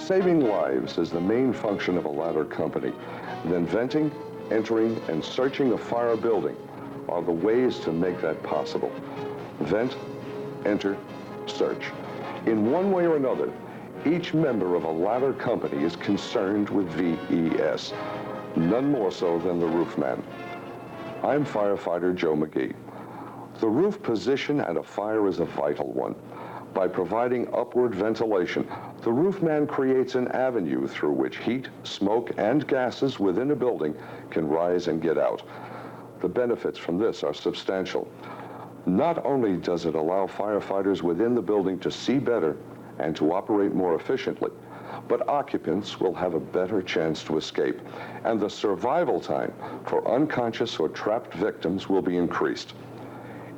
saving lives is the main function of a ladder company, then venting, entering, and searching a fire building are the ways to make that possible. Vent, enter, search. In one way or another, each member of a ladder company is concerned with VES, none more so than the roofman. I'm firefighter Joe McGee. The roof position at a fire is a vital one. By providing upward ventilation, the roofman creates an avenue through which heat, smoke, and gases within a building can rise and get out. The benefits from this are substantial. Not only does it allow firefighters within the building to see better and to operate more efficiently, but occupants will have a better chance to escape, and the survival time for unconscious or trapped victims will be increased.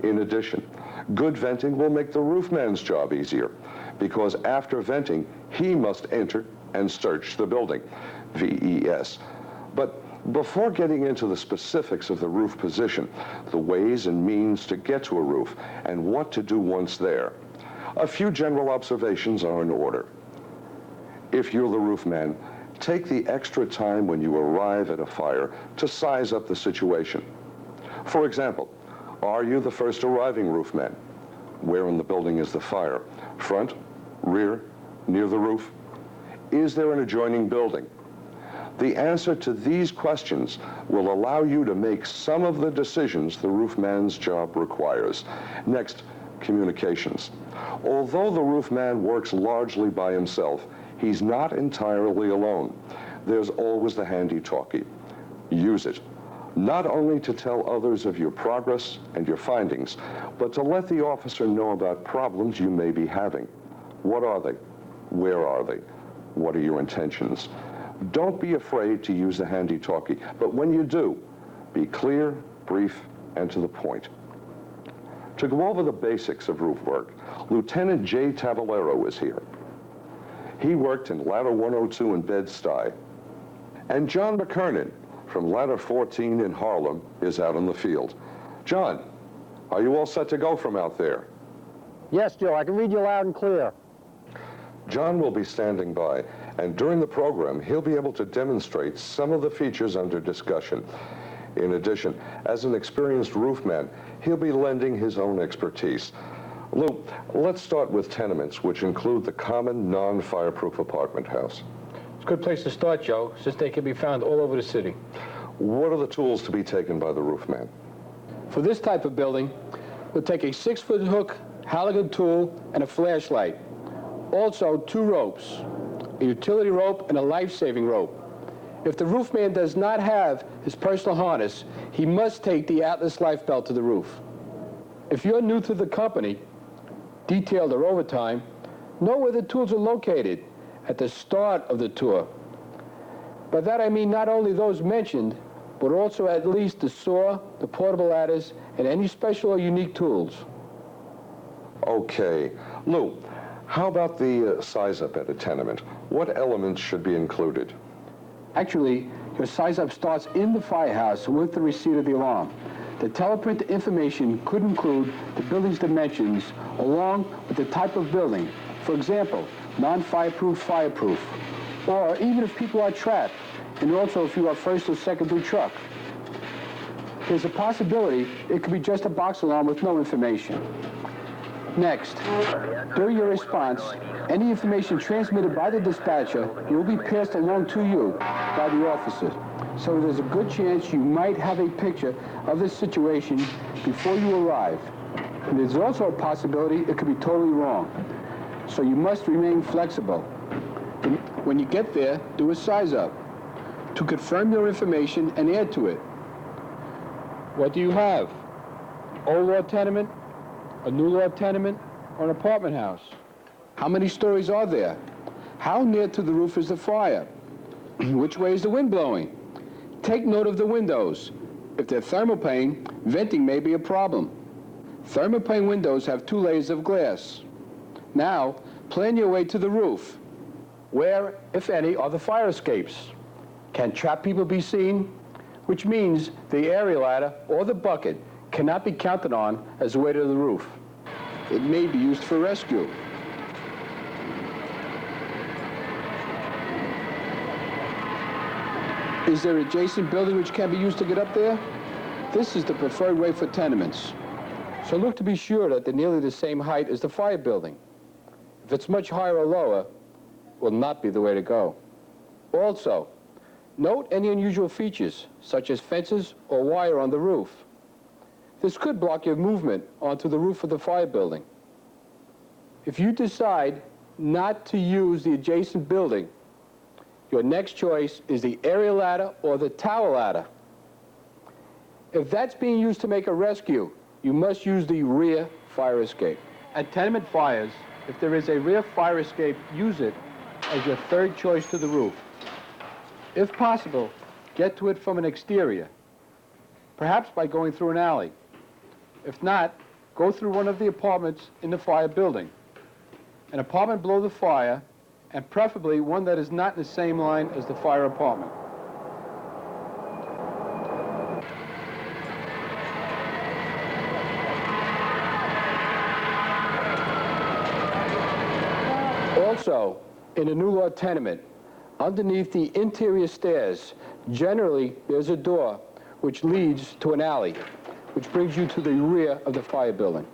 In addition, good venting will make the roofman's job easier, because after venting, he must enter and search the building, VES. But before getting into the specifics of the roof position, the ways and means to get to a roof, and what to do once there, a few general observations are in order. If you're the roofman, take the extra time when you arrive at a fire to size up the situation. For example, are you the first arriving roofman? Where in the building is the fire? Front, rear, near the roof? Is there an adjoining building? The answer to these questions will allow you to make some of the decisions the roofman's job requires. Next, communications. Although the roofman works largely by himself, he's not entirely alone. There's always the handy-talkie. Use it, not only to tell others of your progress and your findings, but to let the officer know about problems you may be having. What are they? Where are they? What are your intentions? Don't be afraid to use the handy-talkie, but when you do, be clear, brief, and to the point. To go over the basics of roof work, Lieutenant Jay Tavallero is here. He worked in Ladder 102 in Bed-Stuy. And John McKernan from Ladder 14 in Harlem is out in the field. John, are you all set to go from out there? Yes, Joe, I can read you loud and clear. John will be standing by, and during the program, he'll be able to demonstrate some of the features under discussion. In addition, as an experienced roofman, he'll be lending his own expertise. Lou, let's start with tenements, which include the common non-fireproof apartment house. It's a good place to start, Joe, since they can be found all over the city. What are the tools to be taken by the roofman? For this type of building, we'll take a 6-foot hook, Halligan tool, and a flashlight. Also, 2 ropes, a utility rope and a life-saving rope. If the roofman does not have his personal harness, he must take the Atlas life belt to the roof. If you're new to the company, detailed or overtime, know where the tools are located at the start of the tour. By that I mean not only those mentioned, but also at least the saw, the portable ladders, and any special or unique tools. Okay. Lou, how about the size up at a tenement? What elements should be included? Actually, your size-up starts in the firehouse with the receipt of the alarm. The teleprint information could include the building's dimensions along with the type of building. For example, non-fireproof, fireproof. Or even if people are trapped, and also if you are first or second through truck. There's a possibility it could be just a box alarm with no information. Next, during your response, any information transmitted by the dispatcher will be passed along to you by the officer. So there's a good chance you might have a picture of the situation before you arrive. And there's also a possibility it could be totally wrong. So you must remain flexible. When you get there, do a size up to confirm your information and add to it. What do you have? Old law tenement, a new law tenement, or an apartment house? How many stories are there? How near to the roof is the fire? Which way is the wind blowing? Take note of the windows. If they're thermopane, venting may be a problem. Thermopane windows have 2 layers of glass. Now, plan your way to the roof. Where, if any, are the fire escapes? Can trapped people be seen? Which means the area ladder or the bucket cannot be counted on as a way to the roof. It may be used for rescue. Is there an adjacent building which can be used to get up there? This is the preferred way for tenements. So look to be sure that they're nearly the same height as the fire building. If it's much higher or lower, will not be the way to go. Also, note any unusual features, such as fences or wire on the roof. This could block your movement onto the roof of the fire building. If you decide not to use the adjacent building, your next choice is the aerial ladder or the tower ladder. If that's being used to make a rescue, you must use the rear fire escape. At tenement fires, if there is a rear fire escape, use it as your third choice to the roof. If possible, get to it from an exterior, perhaps by going through an alley. If not, go through one of the apartments in the fire building. An apartment below the fire, and preferably one that is not in the same line as the fire apartment. Also, in a new law tenement, underneath the interior stairs, generally there's a door which leads to an alley, which brings you to the rear of the fire building.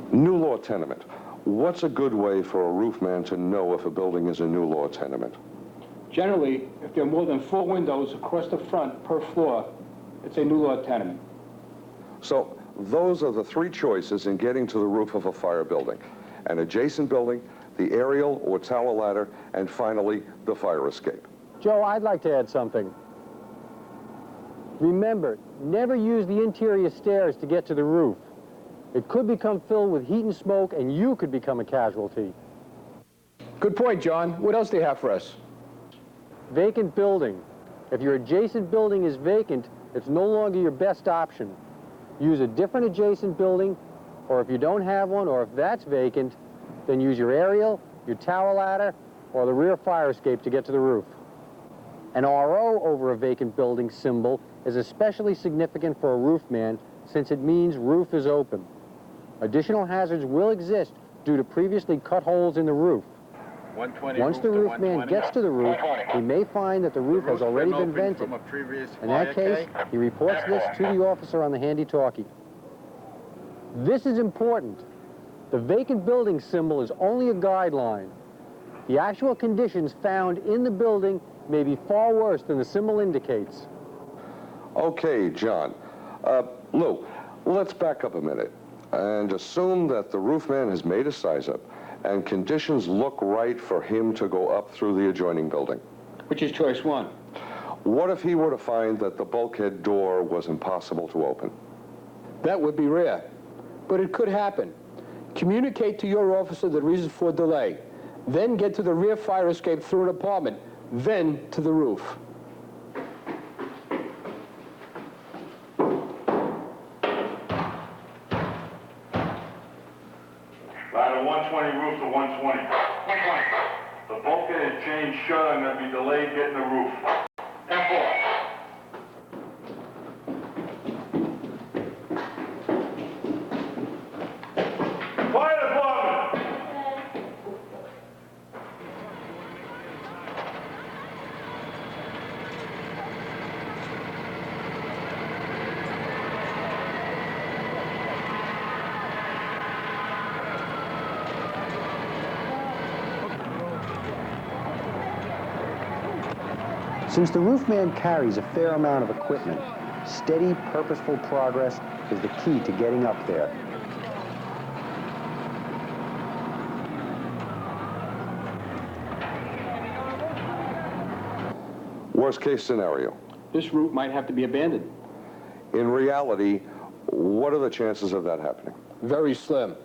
New law tenement. What's a good way for a roofman to know if a building is a new law tenement? Generally, if there are more than 4 windows across the front per floor, it's a new law tenement. So those are the 3 choices in getting to the roof of a fire building. An adjacent building, the aerial or tower ladder, and finally, the fire escape. Joe, I'd like to add something. Remember, never use the interior stairs to get to the roof. It could become filled with heat and smoke, and you could become a casualty. Good point, John. What else do you have for us? Vacant building. If your adjacent building is vacant, it's no longer your best option. Use a different adjacent building, or if you don't have one, or if that's vacant, then use your aerial, your tower ladder, or the rear fire escape to get to the roof. An RO over a vacant building symbol is especially significant for a roofman since it means roof is open. Additional hazards will exist due to previously cut holes in the roof. Once the roofman gets to the roof, he may find that the roof has already been vented. In that case, he reports this to the officer on the handy-talkie. This is important. The vacant building symbol is only a guideline. The actual conditions found in the building may be far worse than the symbol indicates. Okay, John. Lou, let's back up a minute and assume that the roofman has made a size-up and conditions look right for him to go up through the adjoining building. Which is choice 1. What if he were to find that the bulkhead door was impossible to open? That would be rare, but it could happen. Communicate to your officer the reason for delay, then get to the rear fire escape through an apartment, then to the roof. Ladder 120 roof to 120. 120. The bulkhead is chained shut. I'm going to be delayed getting the roof. F4. Fire department! Since the roofman carries a fair amount of equipment, steady, purposeful progress is the key to getting up there. Worst case scenario. This route might have to be abandoned. In reality, what are the chances of that happening? Very slim.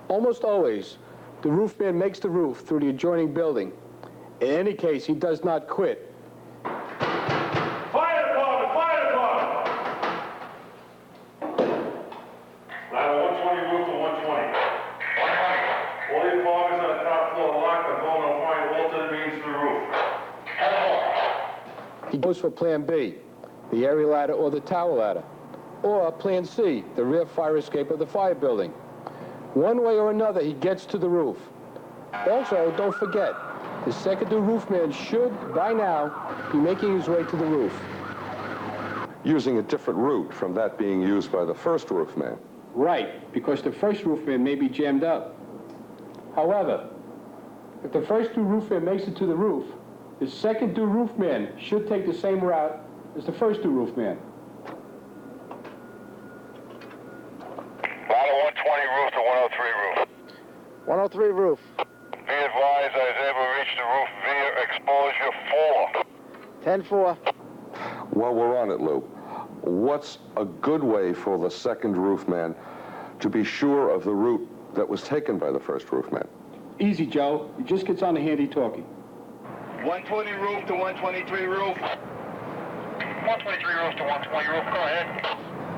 Almost always, the roofman makes the roof through the adjoining building. In any case, he does not quit. Fire department! Fire department! Ladder 120 roof to 120. 120. All the apartments on the top floor he goes for Plan B, the area ladder or the tower ladder, or Plan C, the rear fire escape of the fire building. One way or another, he gets to the roof. Also, don't forget, the second-due roofman should, by now, be making his way to the roof. Using a different route from that being used by the first roofman. Right, because the first roofman may be jammed up. However, if the first-due roofman makes it to the roof, the second-due roofman should take the same route as the first-due roofman. Ladder 120 roof to 103 roof. 103 roof. Be advised I was able to reach the roof via exposure 4. 10-4. While we're on it, Lou, what's a good way for the second roofman to be sure of the route that was taken by the first roofman? Easy, Joe. He just gets on the handy-talkie. 120 roof to 123 roof. 123 roof to 120 roof, go ahead.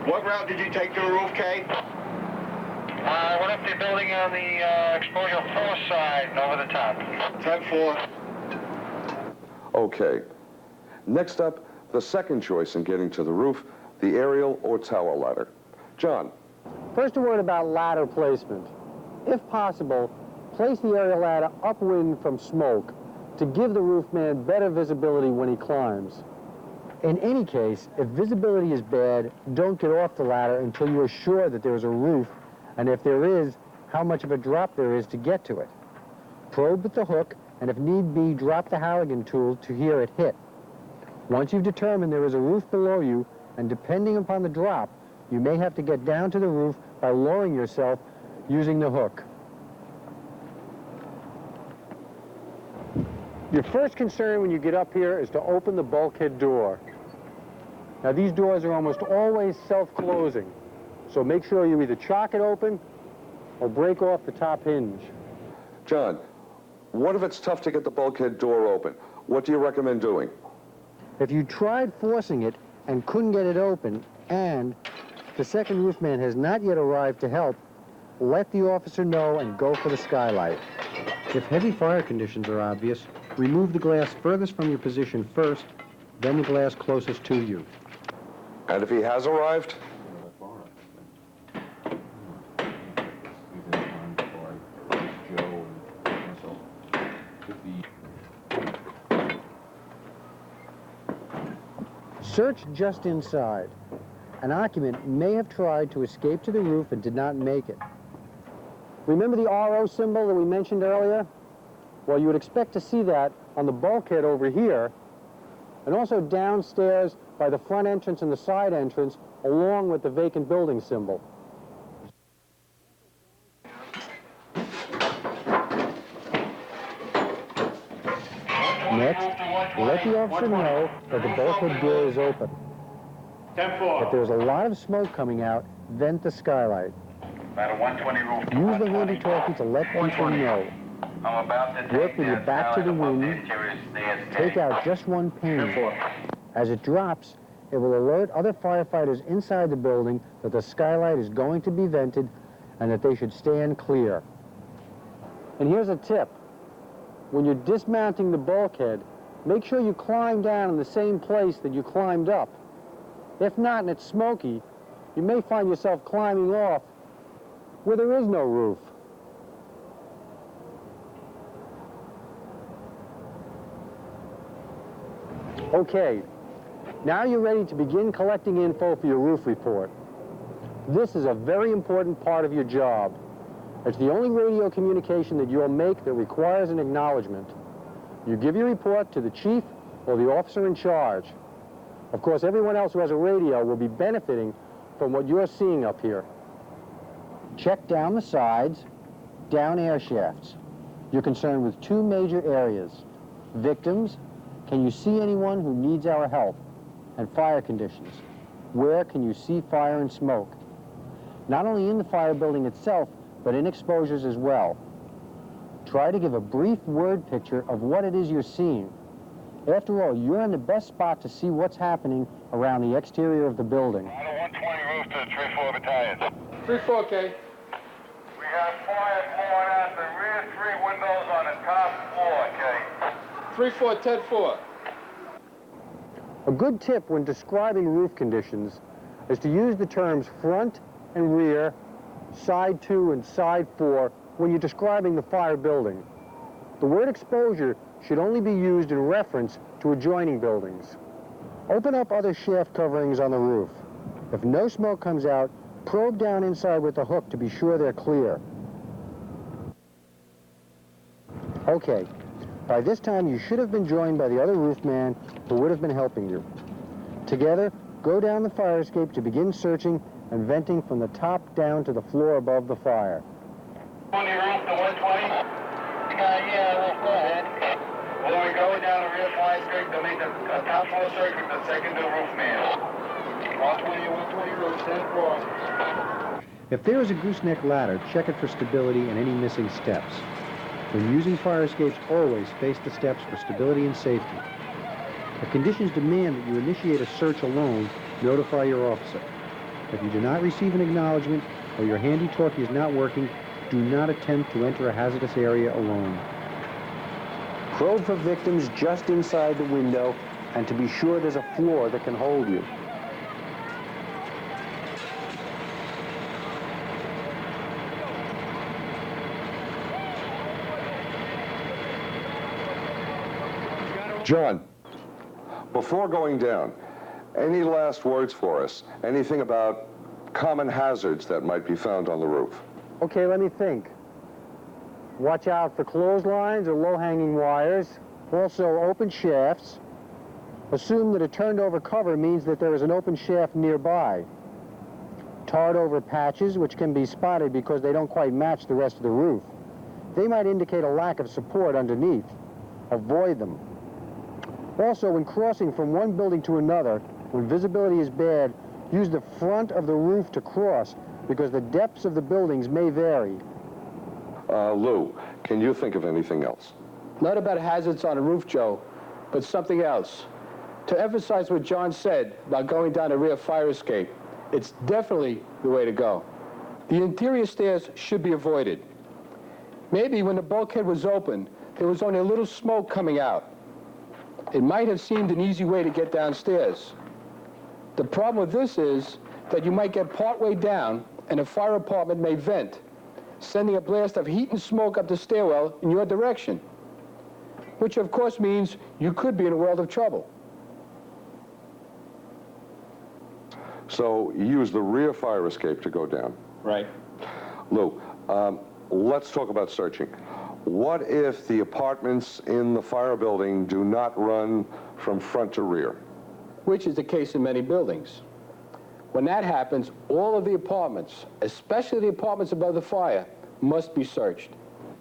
What route did you take to the roof, Kay? I went up the building on the exposure 4 side and over the top. 10-4. Okay. Next up, the second choice in getting to the roof, the aerial or tower ladder. John. First, a word about ladder placement. If possible, place the aerial ladder upwind from smoke to give the roofman better visibility when he climbs. In any case, if visibility is bad, don't get off the ladder until you are sure that there is a roof, and if there is, how much of a drop there is to get to it. Probe with the hook, and if need be, drop the Halligan tool to hear it hit. Once you've determined there is a roof below you, and depending upon the drop, you may have to get down to the roof by lowering yourself using the hook. Your first concern when you get up here is to open the bulkhead door. Now, these doors are almost always self-closing, so make sure you either chock it open or break off the top hinge. John, what if it's tough to get the bulkhead door open? What do you recommend doing? If you tried forcing it and couldn't get it open, and the second roofman has not yet arrived to help, let the officer know and go for the skylight. If heavy fire conditions are obvious, remove the glass furthest from your position first, then the glass closest to you. And if he has arrived? Search just inside. An occupant may have tried to escape to the roof and did not make it. Remember the RO symbol that we mentioned earlier? Well, you would expect to see that on the bulkhead over here, and also downstairs by the front entrance and the side entrance, along with the vacant building symbol. Next, let the officer know that the bulkhead door is open. 10-4. If there's a lot of smoke coming out, vent the skylight. Ladder 120 roof to Use the 120. handy-talkie to let people know. I'm about to Work take with your that back to the skylight above room. interior stairs, Take Kay. out just one pane. As it drops, it will alert other firefighters inside the building that the skylight is going to be vented and that they should stand clear. And here's a tip. When you're dismounting the bulkhead, make sure you climb down in the same place that you climbed up. If not, and it's smoky, you may find yourself climbing off where there is no roof. Okay, now you're ready to begin collecting info for your roof report. This is a very important part of your job. It's the only radio communication that you'll make that requires an acknowledgement. You give your report to the chief or the officer in charge. Of course, everyone else who has a radio will be benefiting from what you're seeing up here. Check down the sides, down air shafts. You're concerned with two major areas. Victims, can you see anyone who needs our help? And fire conditions. Where can you see fire and smoke? Not only in the fire building itself, but in exposures as well. Try to give a brief word picture of what it is you're seeing. After all, you're in the best spot to see what's happening around the exterior of the building. Ladder 120 roof to the 3-4 battalion. 3-4, Kay. We have fire pouring out the rear 3 windows on the top floor, Kay. 3-4, 10-4. A good tip when describing roof conditions is to use the terms front and rear, side 2 and side 4 when you're describing the fire building. The word exposure should only be used in reference to adjoining buildings. Open up other shaft coverings on the roof. If no smoke comes out, probe down inside with the hook to be sure they're clear. Okay, by this time you should have been joined by the other roofman who would have been helping you. Together, go down the fire escape to begin searching and venting from the top down to the floor above the fire. 20 roof to 120? Yeah, well, go ahead. Well, we're going down the rear fire escape to make the top floor search with the second to roof man. 120 roof, 10 floor. If there is a gooseneck ladder, check it for stability and any missing steps. When using fire escapes, always face the steps for stability and safety. If conditions demand that you initiate a search alone, notify your officer. If you do not receive an acknowledgement or your handy-talkie is not working, do not attempt to enter a hazardous area alone. Probe for victims just inside the window and to be sure there's a floor that can hold you. John, before going down, any last words for us? Anything about common hazards that might be found on the roof? Okay, let me think. Watch out for clotheslines or low-hanging wires. Also, open shafts. Assume that a turned-over cover means that there is an open shaft nearby. Tarred-over patches, which can be spotted because they don't quite match the rest of the roof. They might indicate a lack of support underneath. Avoid them. Also, when crossing from one building to another, when visibility is bad, use the front of the roof to cross because the depths of the buildings may vary. Lou, can you think of anything else? Not about hazards on a roof, Joe, but something else. To emphasize what John said about going down a rear fire escape, it's definitely the way to go. The interior stairs should be avoided. Maybe when the bulkhead was open, there was only a little smoke coming out. It might have seemed an easy way to get downstairs. The problem with this is that you might get partway down and a fire department may vent, sending a blast of heat and smoke up the stairwell in your direction, which of course means you could be in a world of trouble. So use the rear fire escape to go down. Right. Lou, let's talk about searching. What if the apartments in the fire building do not run from front to rear? Which is the case in many buildings. When that happens, all of the apartments, especially the apartments above the fire, must be searched.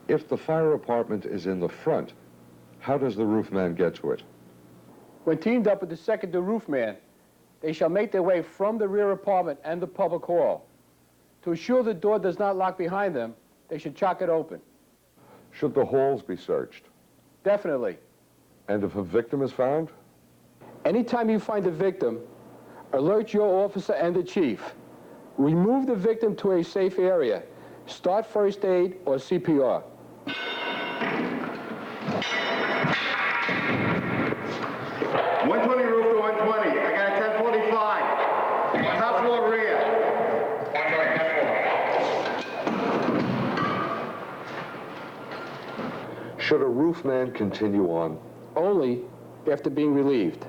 If the fire apartment is in the front, how does the roofman get to it? When teamed up with the second to roofman, they shall make their way from the rear apartment and the public hall. To assure the door does not lock behind them, they should chock it open. Should the halls be searched? Definitely. And if a victim is found? Anytime you find a victim, alert your officer and the chief. Remove the victim to a safe area. Start first aid or CPR. 120 roof to 120. I got a 1045. Top floor rear. 120, 10 floor. Should a roofman continue on? Only after being relieved.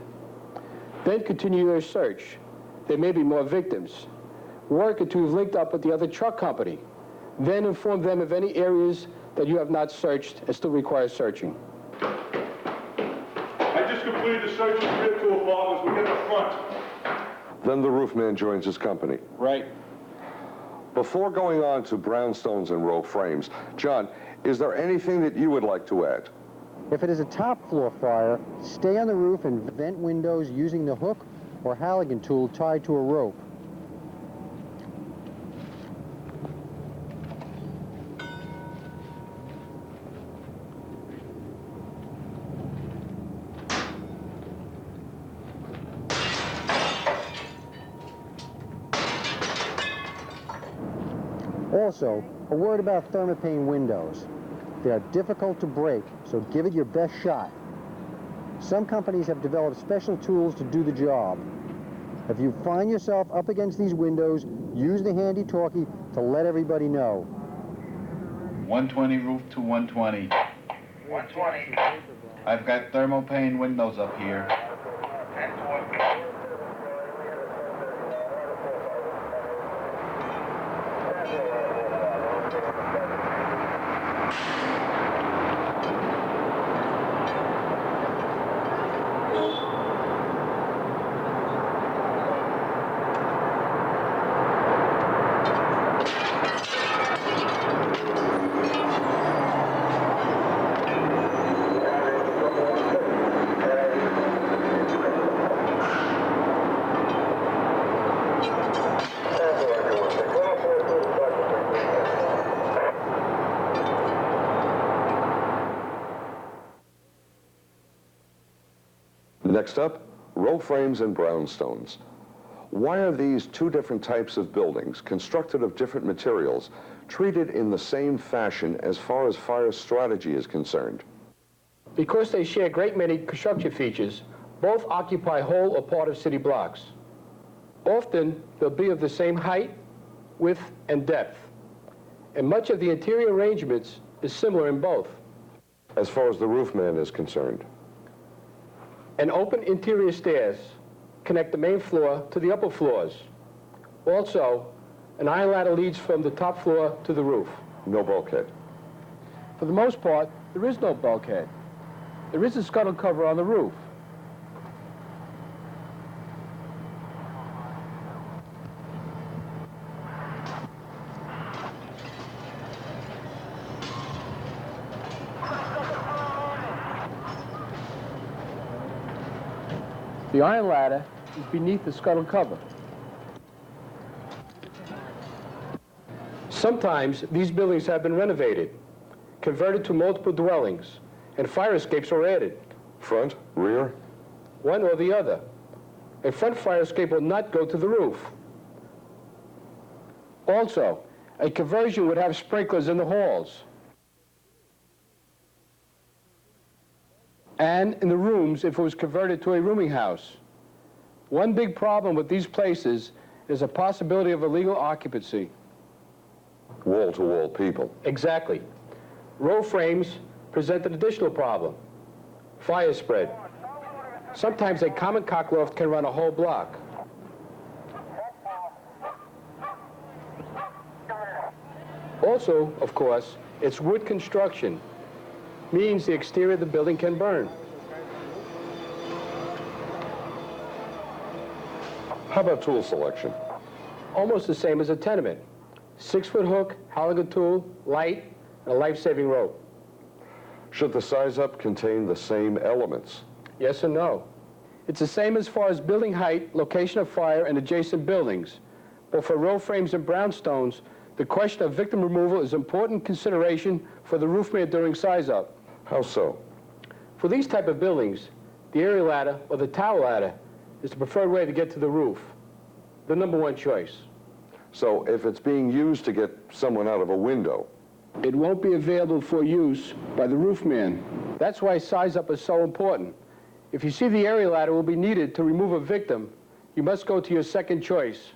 Then continue your search. There may be more victims. Work until you've linked up with the other truck company. Then inform them of any areas that you have not searched and still require searching. I just completed the search of the rear two apartments. We get the front. Then the roofman joins his company. Right. Before going on to brownstones and row frames, John, is there anything that you would like to add? If it is a top floor fire, stay on the roof and vent windows using the hook or Halligan tool tied to a rope. Also, a word about thermopane windows. They are difficult to break, so give it your best shot. Some companies have developed special tools to do the job. If you find yourself up against these windows, use the handy-talkie to let everybody know. 120 roof to 120. 120. I've got thermopane windows up here. 10-20. Next up, row frames and brownstones. Why are these two different types of buildings, constructed of different materials, treated in the same fashion as far as fire strategy is concerned? Because they share a great many construction features, both occupy whole or part of city blocks. Often, they'll be of the same height, width, and depth. And much of the interior arrangements is similar in both. As far as the roofman is concerned, And open interior stairs connect the main floor to the upper floors. Also, an iron ladder leads from the top floor to the roof. no bulkhead. For the most part, there is no bulkhead. There is a scuttle cover on the roof. The iron ladder is beneath the scuttle cover. Sometimes these buildings have been renovated, converted to multiple dwellings, and fire escapes are added, Front, rear, one or the other. A front fire escape will not go to the roof. Also, a conversion would have sprinklers in the halls and in the rooms if it was converted to a rooming house. One big problem with these places is a possibility of illegal occupancy. wall-to-wall people. Exactly. Row frames present an additional problem: fire spread. Sometimes a common cockloft can run a whole block. Also, of course, it's wood construction, means the exterior of the building can burn. How about tool selection? Almost the same as a tenement. 6-foot hook, Halligan tool, light, and a life-saving rope. Should the size-up contain the same elements? Yes and no. It's the same as far as building height, location of fire, and adjacent buildings. But for row frames and brownstones, the question of victim removal is an important consideration for the roofman during size-up. How so? For these type of buildings, the area ladder or the tower ladder is the preferred way to get to the roof, the #1 choice. So if it's being used to get someone out of a window, It won't be available for use by the roofman. That's why size-up is so important. If you see the area ladder will be needed to remove a victim, you must go to your second choice.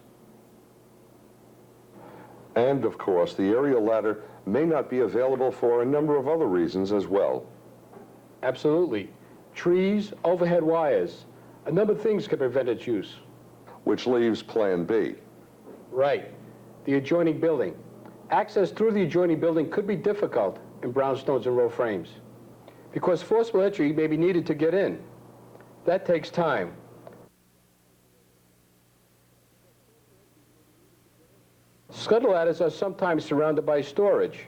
and of course, the area ladder may not be available for a number of other reasons as well. Absolutely. Trees, overhead wires, a number of things can prevent its use. Which leaves Plan B. Right. The adjoining building. Access through the adjoining building could be difficult in brownstones and row frames because forcible entry may be needed to get in. That takes time. Scuttle ladders are sometimes surrounded by storage.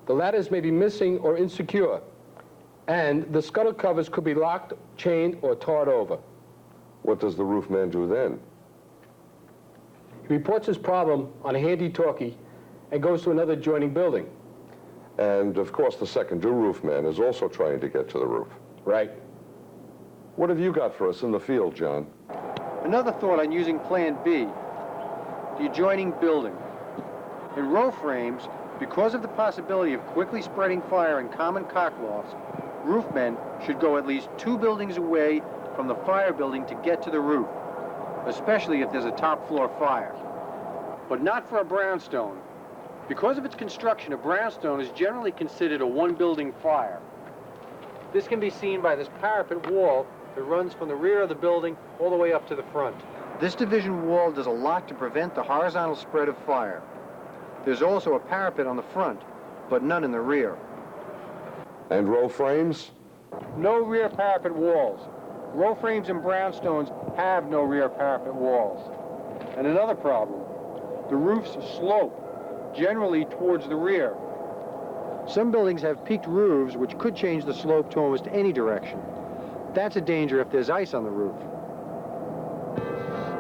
The ladders may be missing or insecure, and the scuttle covers could be locked, chained, or tarred over. What does the roofman do then? He reports his problem on a handy-talkie and goes to another adjoining building. And of course, the second roofman is also trying to get to the roof. Right. What have you got for us in the field, John? Another thought on using Plan B, the adjoining building. In row frames, because of the possibility of quickly spreading fire in common cocklofts, roofmen should go at least 2 buildings away from the fire building to get to the roof, especially if there's a top floor fire. But not for a brownstone. Because of its construction, a brownstone is generally considered a 1-building fire. This can be seen by this parapet wall that runs from the rear of the building all the way up to the front. This division wall does a lot to prevent the horizontal spread of fire. There's also a parapet on the front, but none in the rear. And row frames? No rear parapet walls. Row frames and brownstones have no rear parapet walls. And another problem, the roofs slope, generally towards the rear. Some buildings have peaked roofs which could change the slope to almost any direction. That's a danger if there's ice on the roof.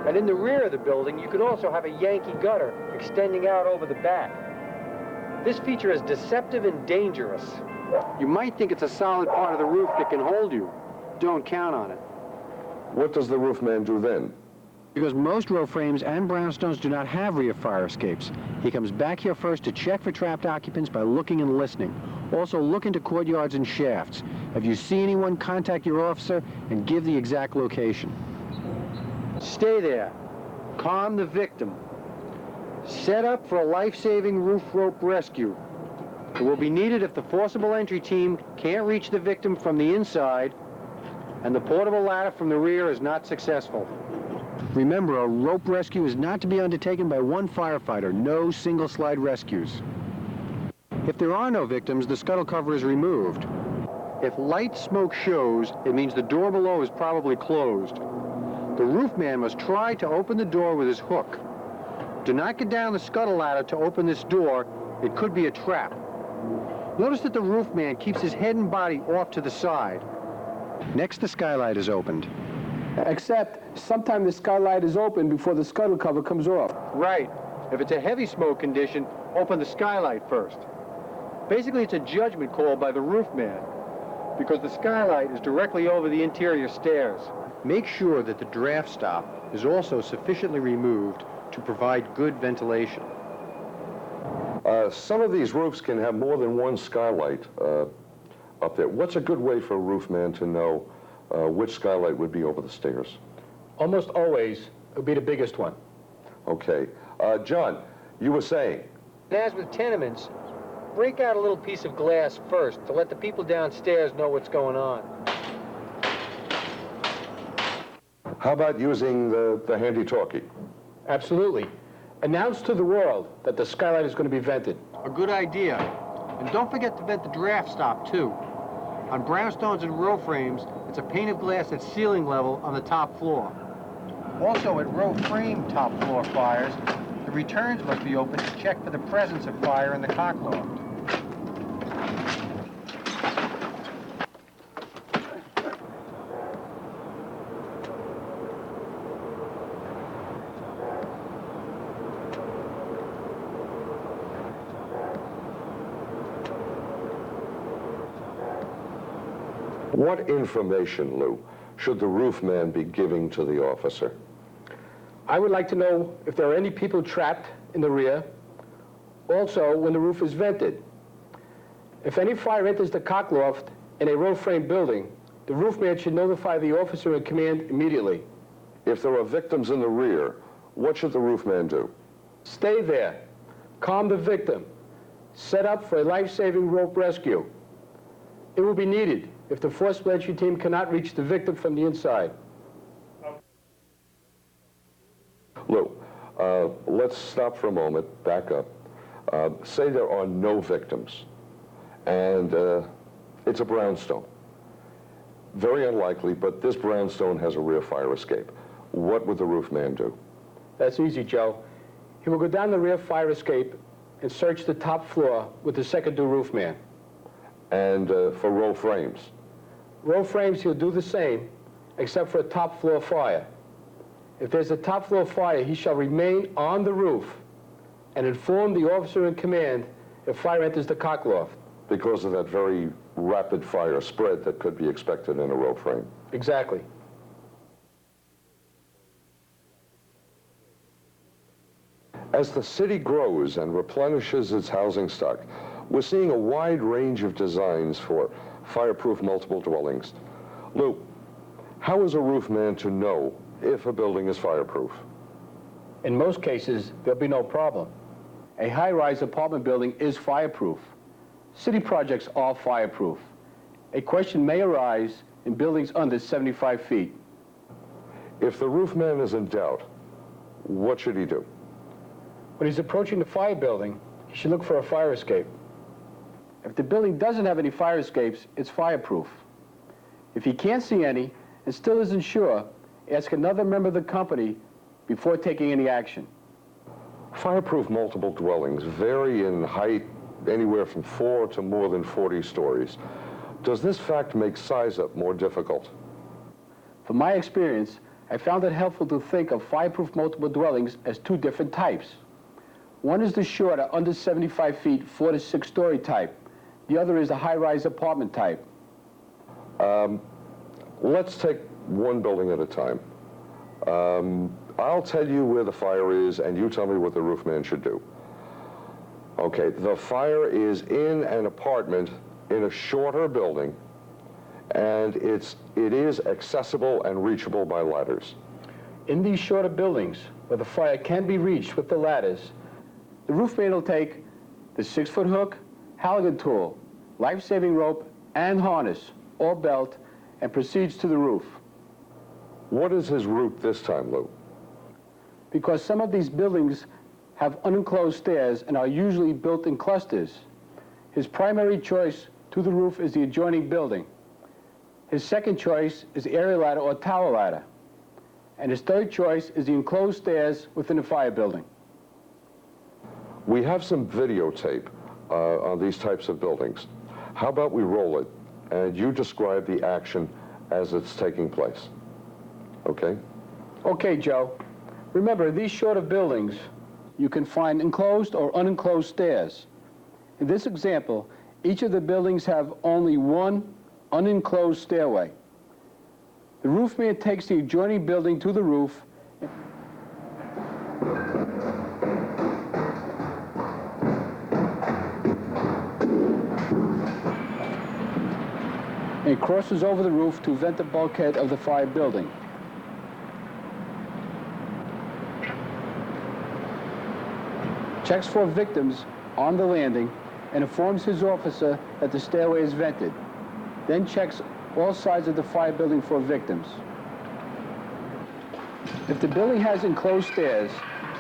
And in the rear of the building, you could also have a Yankee gutter extending out over the back. This feature is deceptive and dangerous. You might think it's a solid part of the roof that can hold you. Don't count on it. What does the roofman do then? Because most row frames and brownstones do not have rear fire escapes. He comes back here first to check for trapped occupants by looking and listening. Also look into courtyards and shafts. If you see anyone, contact your officer and give the exact location. Stay there. Calm the victim. Set up for a life-saving roof rope rescue. It will be needed if the forcible entry team can't reach the victim from the inside and the portable ladder from the rear is not successful. Remember, a rope rescue is not to be undertaken by one firefighter. No single slide rescues. If there are no victims, the scuttle cover is removed. If light smoke shows, it means the door below is probably closed. The roofman must try to open the door with his hook. Do not get down the scuttle ladder to open this door. It could be a trap. Notice that the roofman keeps his head and body off to the side. Next, the skylight is opened. Except, sometimes the skylight is open before the scuttle cover comes off. Right. If it's a heavy smoke condition, open the skylight first. Basically, it's a judgment call by the roofman, because the skylight is directly over the interior stairs. Make sure that the draft stop is also sufficiently removed to provide good ventilation. Some of these roofs can have more than one skylight up there. What's a good way for a roofman to know which skylight would be over the stairs? Almost always, it would be the biggest one. Okay. John, you were saying? And as with tenements, break out a little piece of glass first to let the people downstairs know what's going on. How about using the handy-talkie? Absolutely. Announce to the world that the skylight is going to be vented. A good idea. And don't forget to vent the draft stop, too. On brownstones and row frames, it's a pane of glass at ceiling level on the top floor. Also, at row frame top floor fires, the returns must be opened to check for the presence of fire in the cockloft. What information, Lou, should the roofman be giving to the officer? I would like to know if there are any people trapped in the rear. Also, when the roof is vented. If any fire enters the cockloft in a row frame building, the roofman should notify the officer in command immediately. If there are victims in the rear, what should the roofman do? Stay there. Calm the victim. Set up for a life-saving rope rescue. It will be needed if the forcible entry team cannot reach the victim from the inside. Lou, let's stop for a moment, back up. Say there are no victims, and it's a brownstone. Very unlikely, but this brownstone has a rear fire escape. What would the roofman do? That's easy, Joe. He will go down the rear fire escape and search the top floor with the second-due roofman. And for row frames? Row frames, he'll do the same, except for a top floor fire. If there's a top floor fire, he shall remain on the roof and inform the officer in command if fire enters the cockloft. Because of that very rapid fire spread that could be expected in a row frame. Exactly. As the city grows and replenishes its housing stock, we're seeing a wide range of designs for Fireproof multiple dwellings. Lou, how is a roof man to know if a building is fireproof? In most cases, there'll be no problem. A high-rise apartment building is fireproof. City projects are fireproof. A question may arise in buildings under 75 feet. If the roof man is in doubt, what should he do? When he's approaching the fire building, he should look for a fire escape. If the building doesn't have any fire escapes, it's fireproof. If he can't see any and still isn't sure, ask another member of the company before taking any action. Fireproof multiple dwellings vary in height anywhere from 4 to more than 40 stories. Does this fact make size-up more difficult? From my experience, I found it helpful to think of fireproof multiple dwellings as two different types. One is the shorter, under 75 feet, 4 to 6 story type. The other is the high-rise apartment type. Let's take one building at a time. I'll tell you where the fire is, and you tell me what the roof man should do. Okay, the fire is in an apartment in a shorter building, and it is accessible and reachable by ladders. In these shorter buildings, where the fire can be reached with the ladders, the roof man will take the 6-foot hook, Halligan tool, life-saving rope, and harness, or belt, and proceeds to the roof. What is his route this time, Lou? Because some of these buildings have unenclosed stairs and are usually built in clusters, his primary choice to the roof is the adjoining building. His second choice is the area ladder or tower ladder. And his third choice is the enclosed stairs within the fire building. We have some videotape on these types of buildings. How about we roll it, and you describe the action as it's taking place, okay? Okay, Joe. Remember, in these shorter buildings, you can find enclosed or unenclosed stairs. In this example, each of the buildings have only one unenclosed stairway. The roof man takes the adjoining building to the roof and crosses over the roof to vent the bulkhead of the fire building. Checks for victims on the landing and informs his officer that the stairway is vented. Then checks all sides of the fire building for victims. If the building has enclosed stairs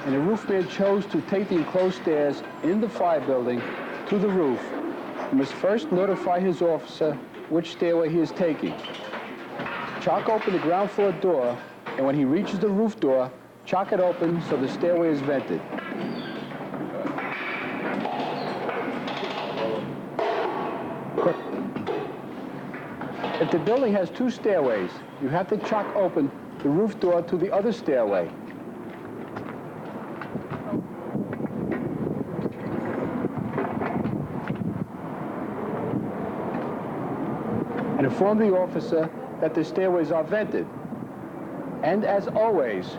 and the roof man chose to take the enclosed stairs in the fire building to the roof, he must first notify his officer which stairway he is taking. Chock open the ground floor door, and when he reaches the roof door, chock it open so the stairway is vented. If the building has 2 stairways, you have to chock open the roof door to the other stairway. And inform the officer that the stairways are vented. And as always,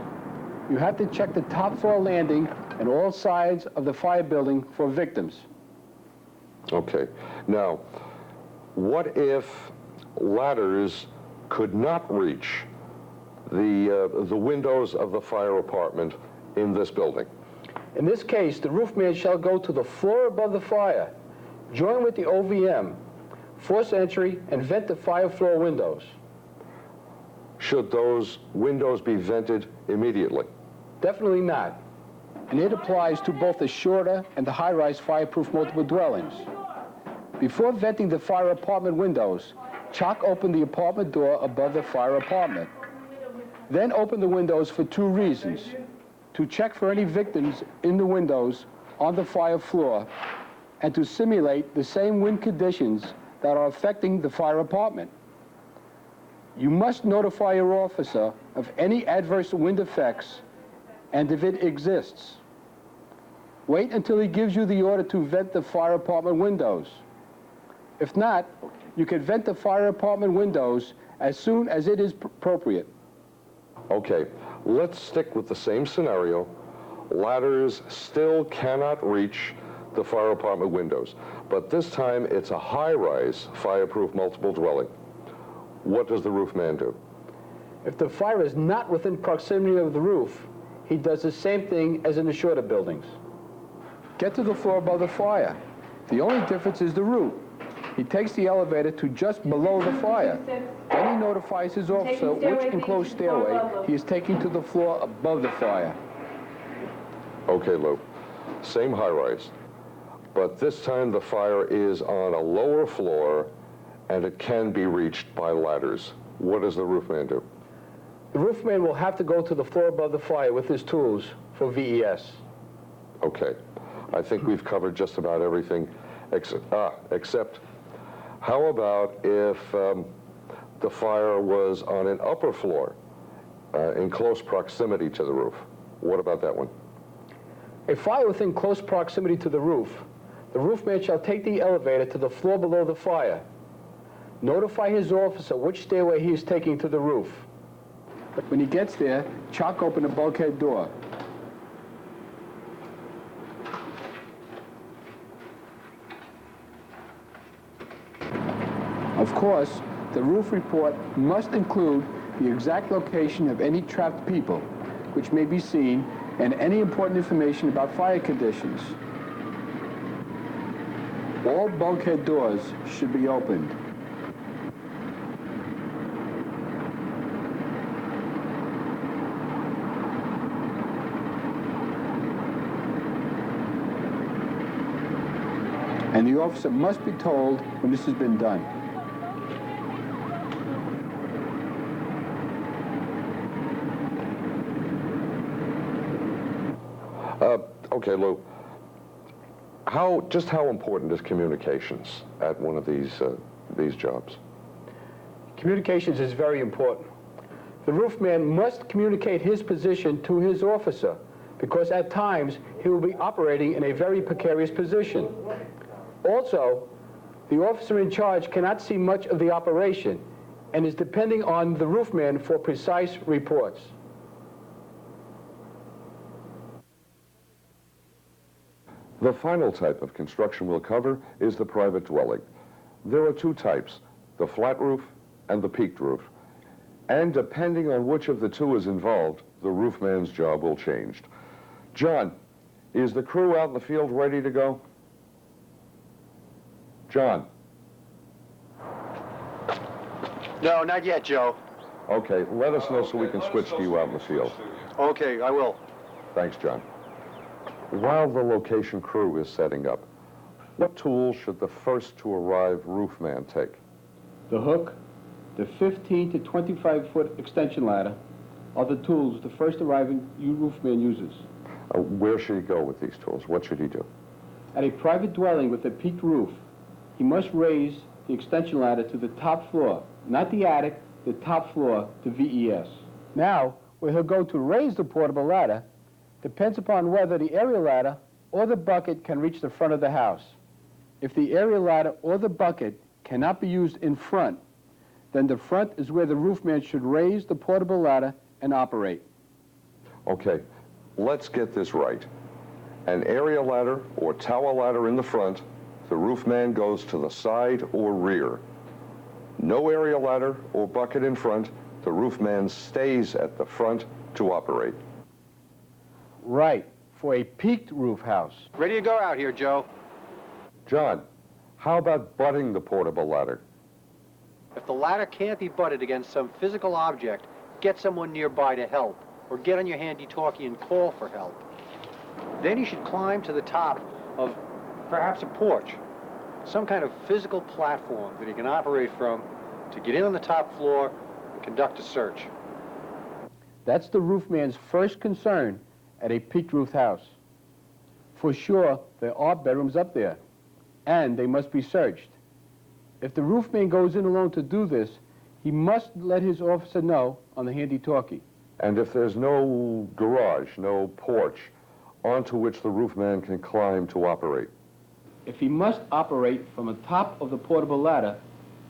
you have to check the top floor landing and all sides of the fire building for victims. Okay. Now, what if ladders could not reach the windows of the fire apartment in this building? In this case, the roof man shall go to the floor above the fire, join with the OVM, force entry, and vent the fire floor windows. Should those windows be vented immediately? Definitely not. And it applies to both the shorter and the high-rise fireproof multiple dwellings. Before venting the fire apartment windows, chock open the apartment door above the fire apartment. Then open the windows for 2 reasons: to check for any victims in the windows on the fire floor, and to simulate the same wind conditions that are affecting the fire apartment. You must notify your officer of any adverse wind effects and if it exists. Wait until he gives you the order to vent the fire apartment windows. If not, you can vent the fire apartment windows as soon as it is appropriate. Okay, let's stick with the same scenario. Ladders still cannot reach the fire apartment windows, but this time it's a high-rise, fireproof multiple dwelling. What does the roof man do? If the fire is not within proximity of the roof, he does the same thing as in the shorter buildings. Get to the floor above the fire. The only difference is the route. He takes the elevator to just below the fire. Then he notifies his officer which enclosed stairway he is taking to the floor above the fire. Okay, Lou. Same high-rise, but this time the fire is on a lower floor and it can be reached by ladders. What does the roof man do? The roof man will have to go to the floor above the fire with his tools for VES. Okay. I think we've covered just about everything, except how about if the fire was on an upper floor in close proximity to the roof? What about that one? A fire within close proximity to the roof man shall take the elevator to the floor below the fire. Notify his officer which stairway he is taking to the roof. But when he gets there, chalk open the bulkhead door. Of course, the roof report must include the exact location of any trapped people, which may be seen, and any important information about fire conditions. All bulkhead doors should be opened. And the officer must be told when this has been done. Okay, Lou. Just how important is communications at one of these jobs? Communications is very important. The roof man must communicate his position to his officer, because at times he will be operating in a very precarious position. Also, the officer in charge cannot see much of the operation and is depending on the roof man for precise reports. The final type of construction we'll cover is the private dwelling. There are two types, the flat roof and the peaked roof. And depending on which of the two is involved, the roof man's job will change. John, is the crew out in the field ready to go? John? No, not yet, Joe. Okay, let us know so we can switch to you out in the field. Okay, I will. Thanks, John. While the location crew is setting up, what tools should the first to arrive roof man take? The hook, the 15 to 25-foot extension ladder are the tools the first arriving roof man uses. Where should he go with these tools? What should he do? At a private dwelling with a peaked roof, he must raise the extension ladder to the top floor, not the attic, the top floor to VES. Now, where he'll go to raise the portable ladder depends upon whether the aerial ladder or the bucket can reach the front of the house. If the aerial ladder or the bucket cannot be used in front, then the front is where the roof man should raise the portable ladder and operate. Okay, let's get this right. An area ladder or tower ladder in the front, the roof man goes to the side or rear. No area ladder or bucket in front, the roof man stays at the front to operate. Right, for a peaked roof house. Ready to go out here, Joe. John, how about butting the portable ladder? If the ladder can't be butted against some physical object, get someone nearby to help, or get on your handy-talkie and call for help. Then you should climb to the top of perhaps a porch, some kind of physical platform that he can operate from to get in on the top floor and conduct a search. That's the roof man's first concern at a peaked roof house. For sure, there are bedrooms up there, and they must be searched. If the roof man goes in alone to do this, he must let his officer know on the handy-talkie. And if there's no garage, no porch, onto which the roof man can climb to operate? If he must operate from the top of the portable ladder,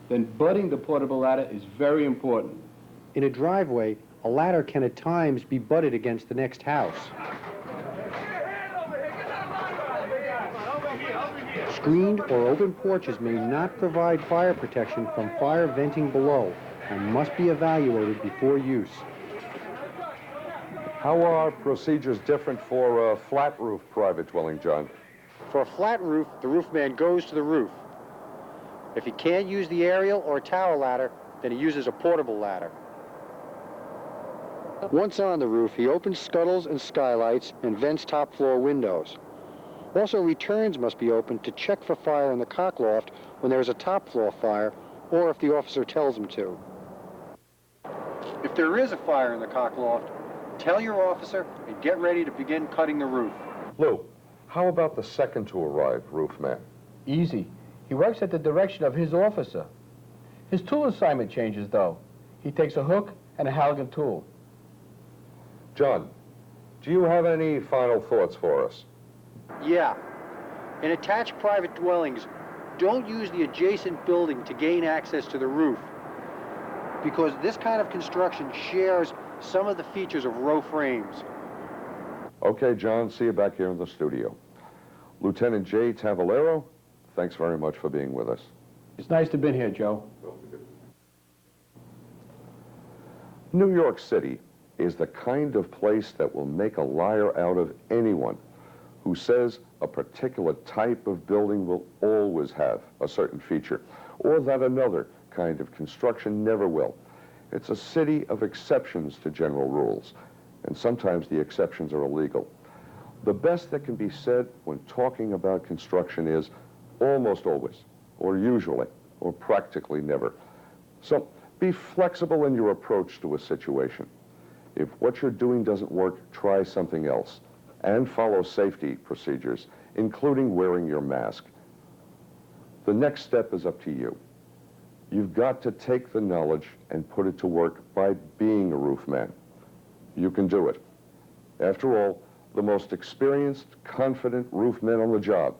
then butting the portable ladder is very important. In a driveway, a ladder can at times be butted against the next house. Screened or open porches may not provide fire protection from fire venting below and must be evaluated before use. How are procedures different for a flat roof private dwelling, John? For a flat roof, the roofman goes to the roof. If he can't use the aerial or tower ladder, then he uses a portable ladder. Once on the roof, he opens scuttles and skylights and vents top floor windows. Also, returns must be opened to check for fire in the cock loft when there is a top floor fire, or if the officer tells him to. If there is a fire in the cock loft, tell your officer and get ready to begin cutting the roof. Lou, how about the second to arrive roofman? Easy. He works at the direction of his officer. His tool assignment changes, though. He takes a hook and a Halligan tool. John, do you have any final thoughts for us? Yeah. In attached private dwellings, don't use the adjacent building to gain access to the roof, because this kind of construction shares some of the features of row frames. Okay, John, see you back here in the studio. Lieutenant J. Tavalero, thanks very much for being with us. It's nice to have been here, Joe. New York City is the kind of place that will make a liar out of anyone who says a particular type of building will always have a certain feature, or that another kind of construction never will. It's a city of exceptions to general rules, and sometimes the exceptions are illegal. The best that can be said when talking about construction is almost always, or usually, or practically never. So be flexible in your approach to a situation. If what you're doing doesn't work, try something else, and follow safety procedures, including wearing your mask. The next step is up to you. You've got to take the knowledge and put it to work by being a roofman. You can do it. After all, the most experienced, confident roofmen on the job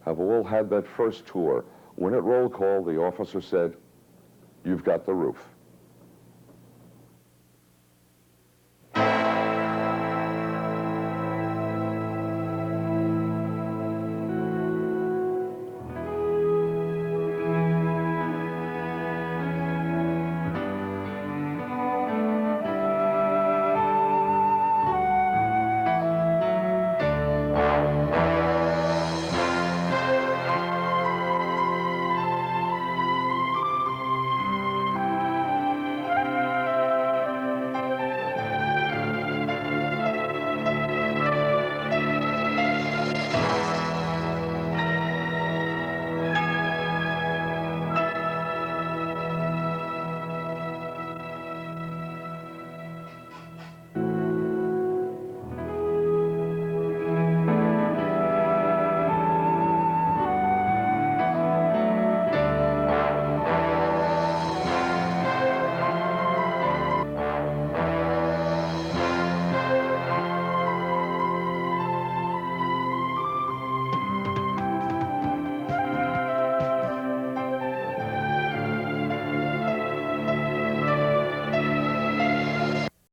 have all had that first tour when at roll call the officer said, "You've got the roof."